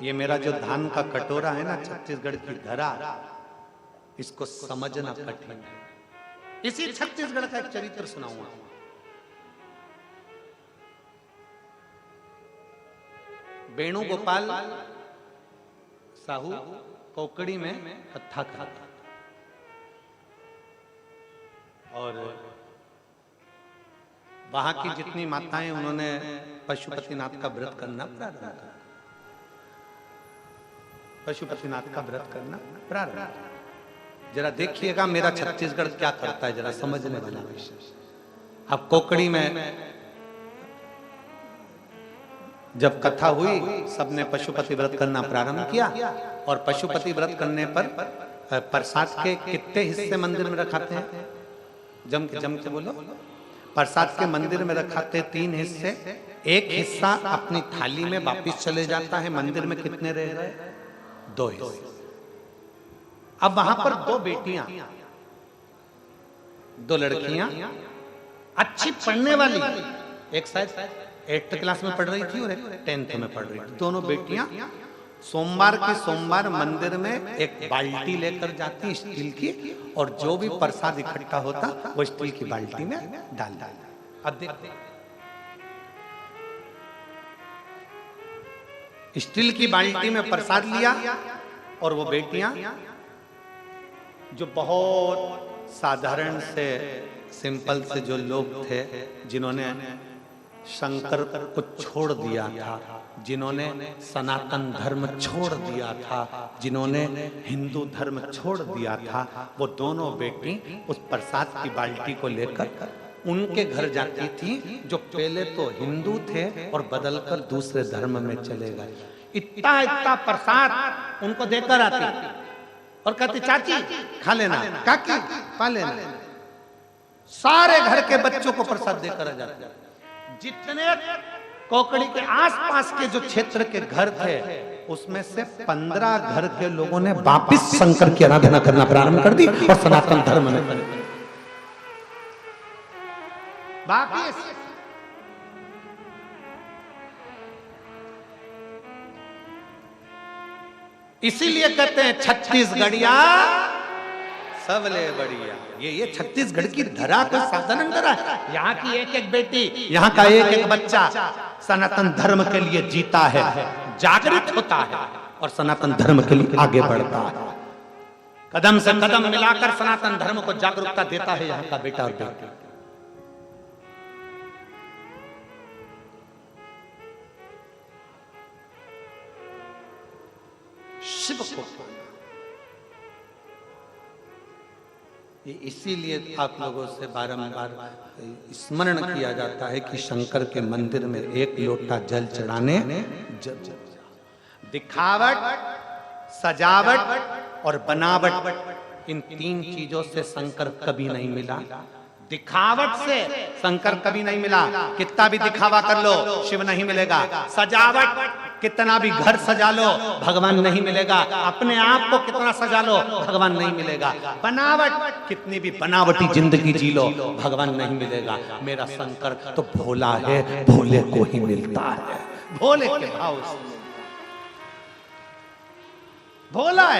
ये मेरा जो धान का कटोरा है ना, छत्तीसगढ़ की धरा, इसको समझना कठिन है। इसी छत्तीसगढ़ का एक चरित्र सुनाऊंगा। वेणुगोपाल साहू कोकड़ी में कत्था खाता और वहां की जितनी माताएं, उन्होंने पशुपतिनाथ का व्रत करना प्रारंभ किया। पशुपतिनाथ का व्रत करना प्रारंभ। जरा देखिएगा मेरा छत्तीसगढ़ क्या करता है, जरा समझने वाला विषय। अब कोकड़ी में जब कथा हुई, सबने पशुपति व्रत करना प्रारंभ किया और पशुपति व्रत करने पर प्रसाद के कितने हिस्से मंदिर में रखाते हैं? जम के बोलो। प्रसाद के मंदिर में रखाते 3 हिस्से। एक हिस्सा अपनी थाली में वापिस चले जाता है। मंदिर में कितने रह गए? 2 हिस्से। अब वहां पर 2 बेटियां, 2 लड़कियां अच्छी पढ़ने वाली, एक शायद 8th क्लास में पढ़ रही थी और एक 10th में पढ़ रही थी। दोनों बेटियां सोमवार के सोमवार मंदिर में एक बाल्टी लेकर जाती स्टील की, और जो भी प्रसाद इकट्ठा होता वो स्टील की बाल्टी में डाल। अब देखते, स्टील की बाल्टी में प्रसाद लिया और वो बेटियां जो बहुत साधारण से, सिंपल से जो लोग थे, जिन्होंने शंकर को छोड़ दिया था, जिन्होंने सनातन धर्म छोड़ दिया था, जिन्होंने हिंदू धर्म छोड़ दिया था, वो दोनों बेटी उस प्रसाद की बाल्टी को लेकर उनके घर जाती थी, जो पहले तो हिंदू थे और बदलकर दूसरे धर्म में चले गए। इतना प्रसाद उनको देकर आती और कहती, चाची खा लेना, काकी खा लेना। सारे घर के बच्चों को प्रसाद देकर आ जाते। जितने कोकड़ी के आसपास के जो क्षेत्र के घर थे, उसमें से 15 घर के लोगों ने वापिस शंकर की आराधना करना प्रारंभ कर दी और सनातन धर्म में वापिस। इसीलिए कहते हैं छत्तीसगढ़िया सबले बढ़िया। ये छत्तीसगढ़ की धरा कोई साधारण धरा है। यहाँ की एक एक बेटी, यहाँ का एक एक बच्चा सनातन धर्म के लिए जीता है, जागृत होता है और सनातन धर्म के लिए आगे बढ़ता है। कदम से कदम मिलाकर सनातन धर्म को जागरूकता देता है यहाँ का बेटा और बेटी। शिव को इसीलिए आप लोगों से बारंबार स्मरण किया जाता है कि शंकर के मंदिर में 1 लोटा जल चढ़ाने, दिखावट, सजावट और बनावट, इन 3 चीजों से शंकर कभी नहीं मिला। दिखावट से शंकर कभी नहीं मिला। कितना भी दिखावा कर लो, शिव नहीं मिलेगा। सजावट, कितना भी घर सजा लो, भगवान नहीं मिलेगा। अपने आप को कितना सजा लो, भगवान नहीं मिलेगा। बनावट, कितनी भी बनावटी जिंदगी जी लो, भगवान नहीं मिलेगा। मेरा शंकर तो भोला है, भोले को ही मिलता है। भोले के भाव से भोला है।